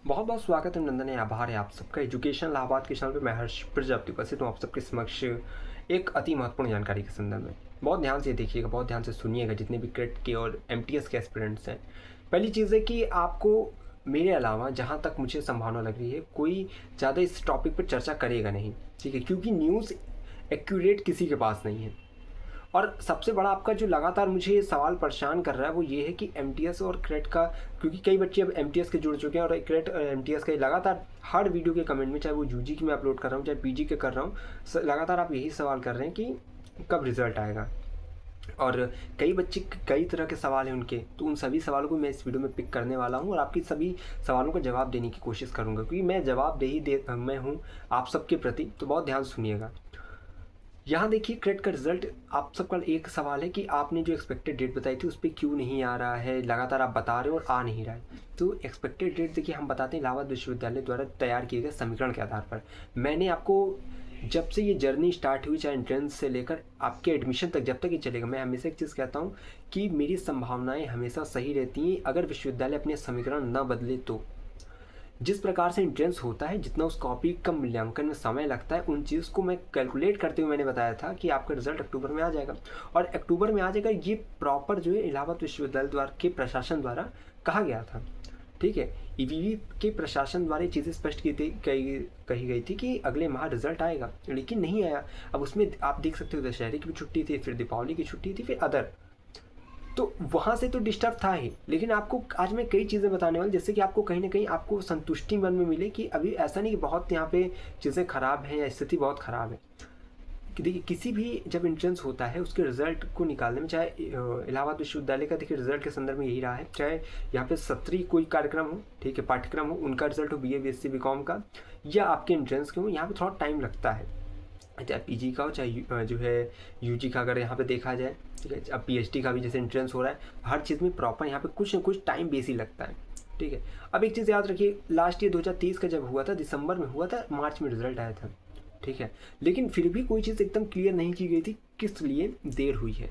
बहुत बहुत स्वागत है, नंदन है, आभार है आप सबका एजुकेशन इलाहाबाद के चैनल पे। मैं हर्ष प्रजापति उपस्थित हूँ आप सबके समक्ष एक अति महत्वपूर्ण जानकारी के संदर्भ में। बहुत ध्यान से देखिएगा, बहुत ध्यान से सुनिएगा, जितने भी क्रेट के और एमटीएस के एस्पिरेंट्स हैं। पहली चीज़ है कि आपको मेरे अलावा जहाँ तक मुझे संभावना लग रही है, कोई ज़्यादा इस टॉपिक पर चर्चा करेगा नहीं, ठीक है, क्योंकि न्यूज़ एक्यूरेट किसी के पास नहीं है। और सबसे बड़ा आपका जो लगातार मुझे सवाल परेशान कर रहा है वो ये है कि एमटीएस और क्रेट का, क्योंकि कई बच्चे अब एमटीएस के जुड़ चुके हैं और क्रेट एमटीएस के लगातार हर वीडियो के कमेंट में, चाहे वो यूजी की मैं अपलोड कर रहा हूँ चाहे पीजी के कर रहा हूँ, लगातार आप यही सवाल कर रहे हैं कि कब रिजल्ट आएगा। और कई बच्चे कई तरह के सवाल हैं उनके, तो उन सभी सवालों को मैं इस वीडियो में पिक करने वाला हूँ और आपकी सभी सवालों का जवाब देने की कोशिश करूँगा, क्योंकि मैं जवाब मैं हूँ आप सबके प्रति। तो बहुत ध्यान सुनिएगा। यहाँ देखिए, क्रेट का रिजल्ट, आप सबका एक सवाल है कि आपने जो एक्सपेक्टेड डेट बताई थी उस पर क्यों नहीं आ रहा है, लगातार आप बता रहे हो और आ नहीं रहा है। तो एक्सपेक्टेड डेट देखिए, हम बताते हैं इलाहाबाद विश्वविद्यालय द्वारा तैयार किए गए समीकरण के आधार पर। मैंने आपको जब से ये जर्नी स्टार्ट हुई, चाहे एंट्रेंस से लेकर आपके एडमिशन तक, जब तक ये चलेगा, मैं हमेशा एक चीज़ कहता हूँ कि मेरी संभावनाएं हमेशा सही रहती हैं अगर विश्वविद्यालय अपने समीकरण न बदले तो। जिस प्रकार से एंट्रेंस होता है, जितना उस कॉपी का मूल्यांकन में समय लगता है, उन चीज़ को मैं कैलकुलेट करते हुए मैंने बताया था कि आपका रिजल्ट अक्टूबर में आ जाएगा। और अक्टूबर में आ जाएगा, ये प्रॉपर जो है इलाहाबाद विश्वविद्यालय द्वारा के प्रशासन द्वारा कहा गया था, ठीक है। ईवीवी के प्रशासन द्वारा ये चीज़ें स्पष्ट कही गई थी कि अगले माह रिजल्ट आएगा, लेकिन नहीं आया। अब उसमें आप देख सकते हो दशहरे की भी छुट्टी थी, फिर दीपावली की छुट्टी थी, फिर अदर, तो वहाँ से तो डिस्टर्ब था ही। लेकिन आपको आज मैं कई चीज़ें बताने वाला, जैसे कि आपको कहीं ना कहीं आपको संतुष्टि मन में मिले कि अभी ऐसा नहीं कि बहुत यहाँ पे चीज़ें ख़राब हैं या स्थिति बहुत ख़राब है। कि देखिए, किसी भी जब एंट्रेंस होता है उसके रिजल्ट को निकालने में, चाहे इलाहाबाद विश्वविद्यालय का देखिए रिजल्ट के संदर्भ में यही रहा है, चाहे यहाँ पे सत्रीय कोई कार्यक्रम हो, ठीक है, पाठ्यक्रम हो, उनका रिजल्ट हो, बीए बीएससी बीकॉम का, या आपके एंट्रेंस के हो, यहाँ पे थोड़ा टाइम लगता है। चाहे पीजी का हो, चाहे जो है यूजी का, अगर यहाँ पे देखा जाए, ठीक है, अब पीएचडी का भी जैसे एंट्रेंस हो रहा है, हर चीज़ में प्रॉपर यहाँ पे कुछ ना कुछ टाइम बेसी लगता है, ठीक है। अब एक चीज़ याद रखिए, लास्ट ईयर 2023 का जब हुआ था, दिसंबर में हुआ था, मार्च में रिजल्ट आया था, ठीक है, लेकिन फिर भी कोई चीज़ एकदम क्लियर नहीं की गई थी किस लिए देर हुई है।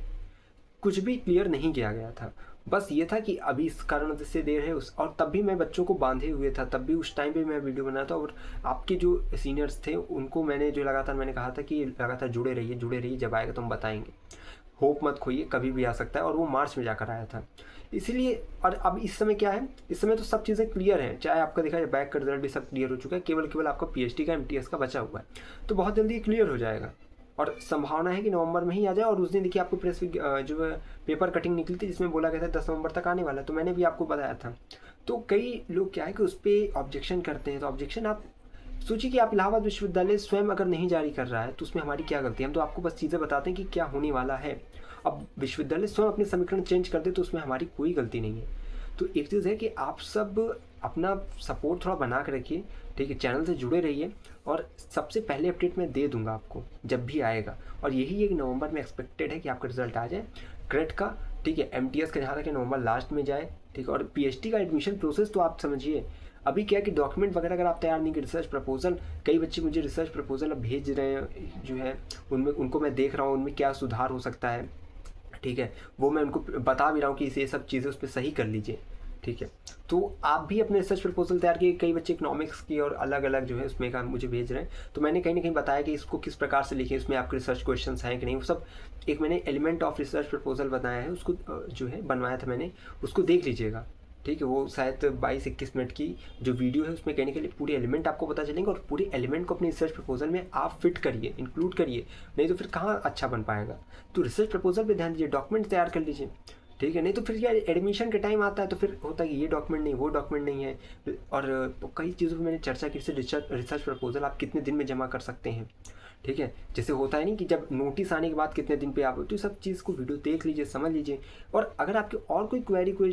कुछ भी क्लियर नहीं किया गया था, बस ये था कि अभी इस कारण से देर है उस, और तब भी मैं बच्चों को बांधे हुए था, तब भी उस टाइम पे मैं वीडियो बनाया था। और आपके जो सीनियर्स थे उनको मैंने जो लगातार मैंने कहा था कि लगातार जुड़े रहिए, जब आएगा तो हम बताएंगे, होप मत खोइए, कभी भी आ सकता है। और वो मार्च में जाकर आया था, इसीलिए। और अब इस समय क्या है, इस समय तो सब चीज़ें क्लियर हैं, चाहे आपका देखा जाए बैक का रिजल्ट भी सब क्लियर हो चुका है, केवल आपका पीएचडी का एमटीएस का बचा हुआ है, तो बहुत जल्दी क्लियर हो जाएगा और संभावना है कि नवंबर में ही आ जाए। और उस दिन देखिए आपको प्रेस जो है पेपर कटिंग निकली थी, जिसमें बोला गया था 10 नवंबर तक आने वाला है, तो मैंने भी आपको बताया था। तो कई लोग क्या है कि उस पर ऑब्जेक्शन करते हैं, तो ऑब्जेक्शन आप सोचिए कि आप इलाहाबाद विश्वविद्यालय स्वयं अगर नहीं जारी कर रहा है तो उसमें हमारी क्या गलती है। हम तो आपको बस चीज़ें बताते हैं कि क्या होने वाला है। अब विश्वविद्यालय स्वयं अपने समीकरण चेंज कर दे तो उसमें हमारी कोई गलती नहीं है। तो एक चीज़ है कि आप सब अपना सपोर्ट थोड़ा बना के रखिए, ठीक है, चैनल से जुड़े रहिए, और सबसे पहले अपडेट मैं दे दूंगा आपको जब भी आएगा। और यही एक नवंबर में एक्सपेक्टेड है कि आपका रिजल्ट आ जाए क्रेट का, ठीक है। एमटीएस का जहाँ तक नवंबर लास्ट में जाए, ठीक है। और पीएचडी का एडमिशन प्रोसेस तो आप समझिए, अभी क्या है कि डॉक्यूमेंट वगैरह अगर आप तैयार नहीं कर, रिसर्च प्रपोजल, कई बच्चे मुझे रिसर्च प्रपोजल अब भेज रहे हैं जो है, उनमें उनको मैं देख रहा हूँ उनमें क्या सुधार हो सकता है, ठीक है, वो मैं उनको बता भी रहा हूँ कि ये सब चीज़ें उस पर सही कर लीजिए, ठीक है। तो आप भी अपने रिसर्च प्रपोजल तैयार किए, कई बच्चे इकोनॉमिक्स की और अलग अलग जो है उसमें का मुझे भेज रहे हैं, तो मैंने कहीं ना कहीं बताया कि इसको किस प्रकार से लिखें, इसमें आपके रिसर्च क्वेश्चन हैं कि नहीं, वो सब एक मैंने एलिमेंट ऑफ रिसर्च प्रपोजल बनाया है, उसको जो है बनवाया था मैंने, उसको देख लीजिएगा, ठीक है। वो शायद 22-21 मिनट की जो वीडियो है, उसमें कहने के लिए पूरे एलिमेंट आपको पता चलेंगे, और पूरे एलिमेंट को अपने रिसर्च प्रपोजल में आप फिट करिए, इंक्लूड करिए, नहीं तो फिर कहाँ अच्छा बन पाएगा। तो रिसर्च प्रपोजल पे ध्यान दीजिए, डॉक्यूमेंट तैयार कर लीजिए, ठीक है। नहीं तो फिर क्या, एडमिशन के टाइम आता है तो फिर होता है कि ये डॉक्यूमेंट नहीं, वो डॉक्यूमेंट नहीं है। और कई चीज़ों पर मैंने चर्चा की, जैसे रिसर्च प्रपोजल आप कितने दिन में जमा कर सकते हैं, ठीक है। जैसे होता है नहीं कि जब नोटिस आने के बाद कितने दिन पे आप, तो सब चीज़ को वीडियो देख लीजिए, समझ लीजिए। और अगर आपके और कोई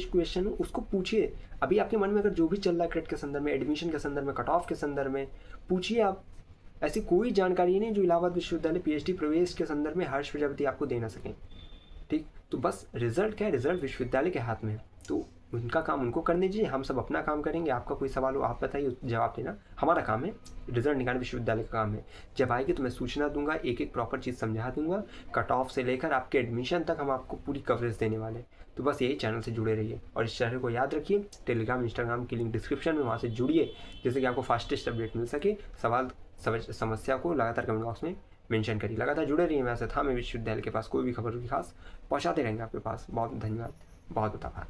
क्वेश्चन हो उसको पूछिए, अभी आपके मन में अगर जो भी चल रहा है क्रेट के संदर्भ में, एडमिशन के संदर्भ में, कट ऑफ के संदर्भ में, पूछिए आप। ऐसी कोई जानकारी नहीं जो इलाहाबाद विश्वविद्यालय पीएचडी प्रवेश के संदर्भ में हर्ष प्रजापति आपको दे ना सकें, ठीक। तो बस रिजल्ट क्या है, रिजल्ट विश्वविद्यालय के हाथ में है। तो उनका काम उनको करने दीजिए, हम सब अपना काम करेंगे। आपका कोई सवाल हो आप बताइए, जवाब देना हमारा काम है, रिजल्ट निकालना विश्वविद्यालय का काम है। जब आएगी तो मैं सूचना दूंगा, एक एक प्रॉपर चीज़ समझा दूंगा, कट ऑफ से लेकर आपके एडमिशन तक हम आपको पूरी कवरेज देने वाले हैं। तो बस यही चैनल से जुड़े रहिए और इस चैनल को याद रखिए, टेलीग्राम इंस्टाग्राम की लिंक डिस्क्रिप्शन में, वहाँ से जुड़िए जिससे कि आपको फास्टेस्ट अपडेट मिल सके। सवाल समस्या को लगातार कमेंट बॉक्स में मेंशन करिए, लगातार जुड़े रहिए। मैं ऐसा था, मैं विश्वविद्यालय के पास कोई भी खबर होगी खास पहुँचाते रहेंगे आपके पास। बहुत धन्यवाद, बहुत आभार।